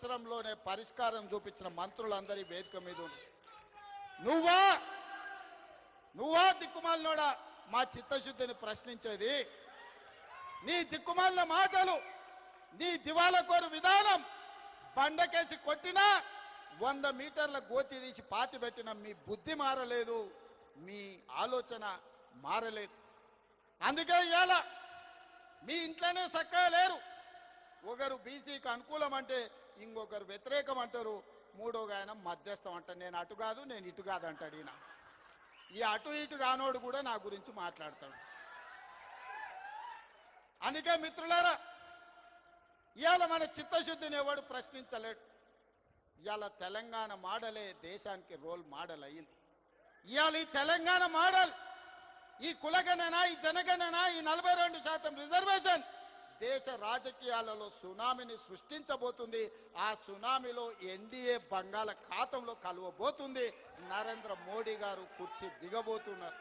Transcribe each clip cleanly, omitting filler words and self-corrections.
సంవత్సరంలోనే పరిష్కారం చూపించిన మంత్రులందరి వేదిక మీద ఉన్నారు. నువ్వా నువ్వా దిక్కుమాలినోడా మా చిత్తశుద్ధిని ప్రశ్నించేది? నీ దిక్కుమాలిన మాటలు, నీ దివాలకోరు విధానం, బండకేసి కొట్టినా 100 మీటర్ల గోతి తీసి పాతి పెట్టిన మీ బుద్ధి మారలేదు, మీ ఆలోచన మారలేదు. అందుకే ఇవాళ మీ ఇంట్లోనే చక్కగా లేరు. ఒకరు బీసీకి అనుకూలం అంటే ఇంకొకరు వ్యతిరేకం అంటారు, మూడోగా ఆయన మధ్యస్థం అంటారు. నేను అటు కాదు నేను ఇటు కాదు అంటాడు. ఈయన ఈ అటు ఇటు కానోడు కూడా నా గురించి మాట్లాడతాడు. అందుకే మిత్రులారా, ఇవాళ మన చిత్తశుద్ధిని ఎవడు ప్రశ్నించలేడు. ఇవాళ తెలంగాణ మోడలే దేశానికి రోల్ మోడల్ అయ్యింది. ఇవాళ ఈ తెలంగాణ మోడల్, ఈ కులగణన, ఈ జనగణన, ఈ 42% రిజర్వేషన్ దేశ రాజకీయాలలో సునామీని సృష్టించబోతుంది. ఆ సునామీలో ఎన్డీఏ బంగాళాఖాతంలో కలవబోతుంది. నరేంద్ర మోడీ గారు కుర్చీ దిగబోతున్నారు.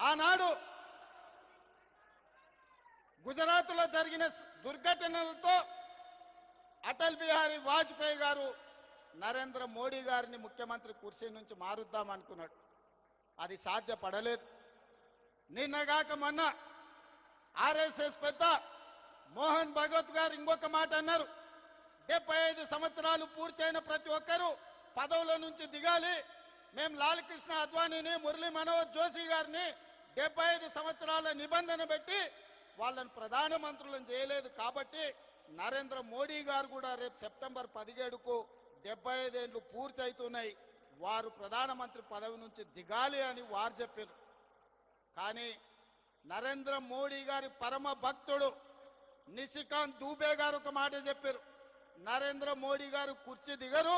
ఆనాడు గుజరాత్లో జరిగిన దుర్ఘటనలతో అటల్ బిహారీ వాజ్పేయి గారు నరేంద్ర మోడీ గారిని ముఖ్యమంత్రి కుర్చీ నుంచి మారుద్దాం అనుకున్నాడు. అది సాధ్యపడలేదు. నిన్నగాక మొన్న ఆర్ఎస్ఎస్ పెద్ద మోహన్ భగవత్ గారు ఇంకొక మాట అన్నారు. 75 సంవత్సరాలు పూర్తయిన ప్రతి ఒక్కరూ పదవుల నుంచి దిగాలి. మేము లాల్ కృష్ణ అద్వానీని, మురళీ మనోహర్ జోషి గారిని 75 సంవత్సరాల నిబంధన పెట్టి వాళ్ళని ప్రధానమంత్రులను చేయలేదు. కాబట్టి నరేంద్ర మోడీ గారు కూడా రేపు సెప్టెంబర్ 17కు 75 ఏళ్ళు పూర్తి అవుతున్నాయి, వారు ప్రధానమంత్రి పదవి నుంచి దిగాలి అని వారు చెప్పారు. కానీ నరేంద్ర మోడీ గారి పరమ భక్తుడు నిశికాంత్ దూబే గారు ఒక మాట చెప్పారు. నరేంద్ర మోడీ గారు కుర్చీ దిగరు,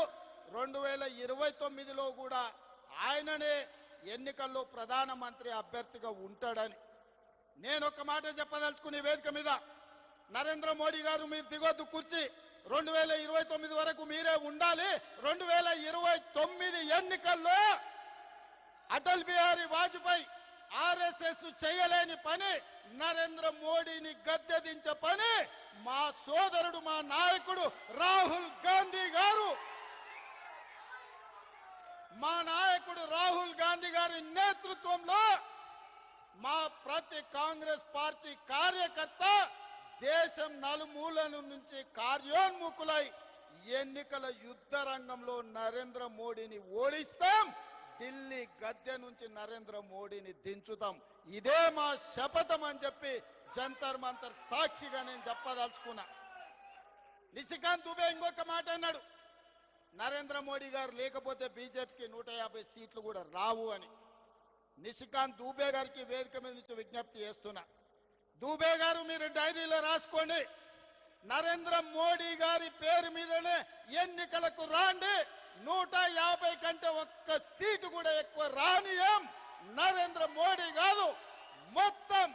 2029లో కూడా ఆయననే ఎన్నికల్లో ప్రధానమంత్రి అభ్యర్థిగా ఉంటాడని. నేను ఒక మాట చెప్పదలుచుకునే వేదిక మీద, నరేంద్ర మోడీ గారు మీరు దిగొద్దు కుర్చీ, 2029 వరకు మీరే ఉండాలి. 2029 ఎన్నికల్లో అటల్ బిహారీ వాజ్పేయి ఆర్ఎస్ఎస్ చేయలేని పని, నరేంద్ర మోడీని గద్దెదించే పని మా సోదరుడు, మా నాయకుడు రాహుల్ గాంధీ గారు, మా నాయకుడు రాహుల్ గాంధీ గారి నేతృత్వంలో మా ప్రతి కాంగ్రెస్ పార్టీ కార్యకర్త దేశం నలుమూలల నుంచి కార్యోన్ముఖులై ఎన్నికల యుద్ధ రంగంలో నరేంద్ర మోడీని ఓడిస్తాం, ఢిల్లీ గద్దె నుంచి నరేంద్ర మోడీని దించుతాం. ఇదే మా శపథం అని చెప్పి జంతర్ మంతర్ సాక్షిగా నేను చెప్పదలుచుకున్నా. నిశికాంత్ దుబే ఇంకొక మాట అన్నాడు, నరేంద్ర మోడీ గారు లేకపోతే బీజేపీకి 150 సీట్లు కూడా రావు అని. నిశికాంత్ దూబే గారికి వేదిక మీద నుంచి విజ్ఞప్తి చేస్తున్నా. దూబే గారు మీరు డైరీలో రాసుకోండి, నరేంద్ర మోడీ గారి పేరు మీదనే ఎన్నికలకు రాండి, 150 కంటే ఒక్క సీటు కూడా ఎక్కువ రానియం. నరేంద్ర మోడీ కాదు, మొత్తం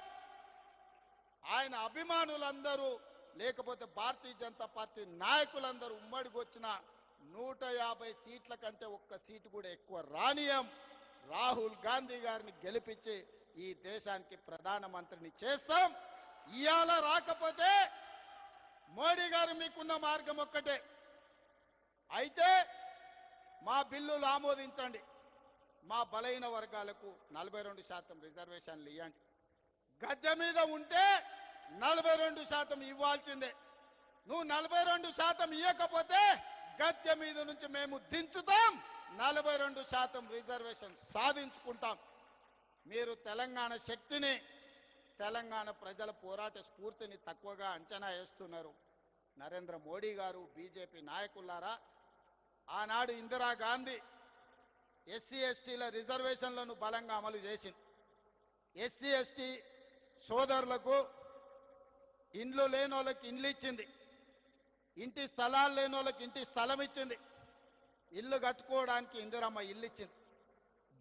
ఆయన అభిమానులందరూ లేకపోతే భారతీయ జనతా పార్టీ నాయకులందరూ ఉమ్మడికి వచ్చిన 150 సీట్ల కంటే ఒక్క సీటు కూడా ఎక్కువ రానియం. రాహుల్ గాంధీ గారిని గెలిపించి ఈ దేశానికి ప్రధానమంత్రిని చేస్తాం. ఇవాళ రాకపోతే మోడీ గారు మీకున్న మార్గం ఒక్కటే, అయితే మా బిల్లులు ఆమోదించండి, మా బలైన వర్గాలకు 42% రిజర్వేషన్లు ఇవ్వండి. గద్దె మీద ఉంటే 42% ఇవ్వాల్సిందే. నువ్వు 42% ఇవ్వకపోతే గద్దె మీద నుంచి మేము దించుతాం, 42% రిజర్వేషన్ సాధించుకుంటాం. మీరు తెలంగాణ శక్తిని, తెలంగాణ ప్రజల పోరాట స్ఫూర్తిని తక్కువగా అంచనా వేస్తున్నారు. నరేంద్ర మోడీ గారు, బీజేపీ నాయకులారా, ఆనాడు ఇందిరాగాంధీ ఎస్సీ ఎస్టీల రిజర్వేషన్లను బలంగా అమలు చేసింది. ఎస్సీ ఎస్టీ సోదరులకు ఇండ్లు లేని వాళ్ళకి ఇండ్లు ఇచ్చింది, ఇంటి స్థలాలు లేని వాళ్ళకి ఇంటి స్థలం ఇచ్చింది, ఇల్లు కట్టుకోవడానికి ఇందిరమ్మ ఇల్లు ఇచ్చింది,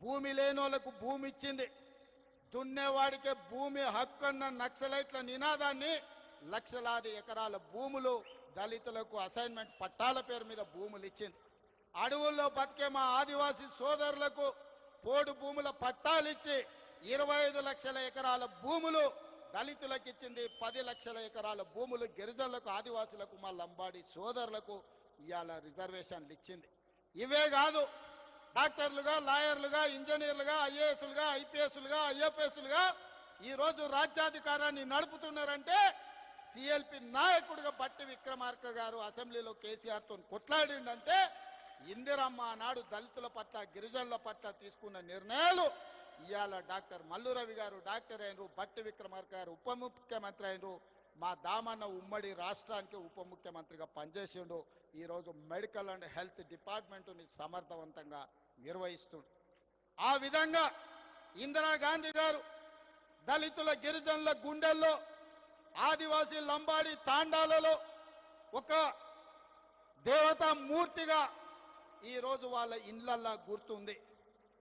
భూమి లేని వాళ్ళకు భూమి ఇచ్చింది, దున్నేవాడికే భూమి హక్కు అన్న నక్సలైట్ల నినాదాన్ని లక్షలాది ఎకరాల భూములు దళితులకు అసైన్మెంట్ పట్టాల పేరు మీద భూములు ఇచ్చింది. అడవుల్లో బతికే మా ఆదివాసీ సోదరులకు పోడు భూముల పట్టాలిచ్చి 25 లక్షల ఎకరాల భూములు దళితులకు ఇచ్చింది 10 లక్షల ఎకరాల భూములు, గిరిజనులకు, ఆదివాసులకు, మా లంబాడి సోదరులకు ఇవాళ రిజర్వేషన్లు ఇచ్చింది. ఇవే కాదు, డాక్టర్లుగా, లాయర్లుగా, ఇంజనీర్లుగా, ఐఏఎస్లుగా, ఐపీఎస్లుగా, ఐఎఫ్ఎస్లుగా ఈరోజు రాజ్యాధికారాన్ని నడుపుతున్నారంటే సిఎల్పి నాయకుడిగా బట్టి విక్రమార్క గారు అసెంబ్లీలో కేసీఆర్తో కొట్లాడిందంటే ఇందిరమ్మ నాడు దళితుల పట్ల, గిరిజనుల పట్ల తీసుకున్న నిర్ణయాలు ఇవాళ డాక్టర్ మల్లు రవి గారు డాక్టర్ అయినరు, బట్టి విక్రమార్క గారు ఉప ముఖ్యమంత్రి అయినరు, మా దామన్న ఉమ్మడి రాష్ట్రానికి ఉప ముఖ్యమంత్రిగా పనిచేసిండు. ఈరోజు మెడికల్ అండ్ హెల్త్ డిపార్ట్మెంటుని సమర్థవంతంగా నిర్వహిస్తుండు. ఆ విధంగా ఇందిరాగాంధీ గారు దళితుల, గిరిజనుల గుండెల్లో, ఆదివాసీ లంబాడి తాండాలలో ఒక దేవతా మూర్తిగా ఈరోజు వాళ్ళ ఇండ్లల్లా గుర్తుంది.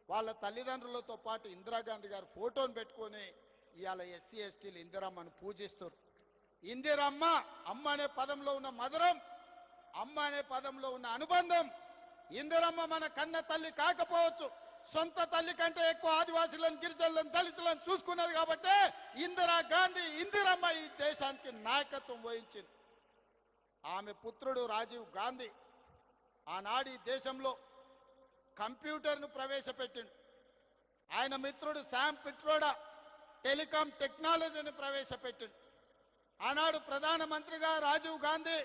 వాళ్ళ తల్లిదండ్రులతో పాటు ఇందిరాగాంధీ గారు ఫోటోను పెట్టుకొని ఇవాళ ఎస్సీ ఎస్టీలు ఇందిరమ్మను పూజిస్తారు. ఇందిరమ్మ, అమ్మ అనే పదంలో ఉన్న మధురం, అమ్మ అనే పదంలో ఉన్న అనుబంధం. ఇందిరమ్మ మన కన్న తల్లి కాకపోవచ్చు, సొంత తల్లి కంటే ఎక్కువ ఆదివాసులను, గిరిజనులను, దళితులను చూసుకున్నది కాబట్టి ఇందిరాగాంధీ, ఇందిరమ్మ ఈ దేశానికి నాయకత్వం వహించింది. ఆమె పుత్రుడు రాజీవ్ గాంధీ ఆనాడు ఈ దేశంలో కంప్యూటర్ను ప్రవేశపెట్టిండు. ఆయన మిత్రుడు శామ్ పిట్రోడా టెలికాం టెక్నాలజీని ప్రవేశపెట్టిండు. ఆనాడు ప్రధానమంత్రిగా రాజీవ్ గాంధీ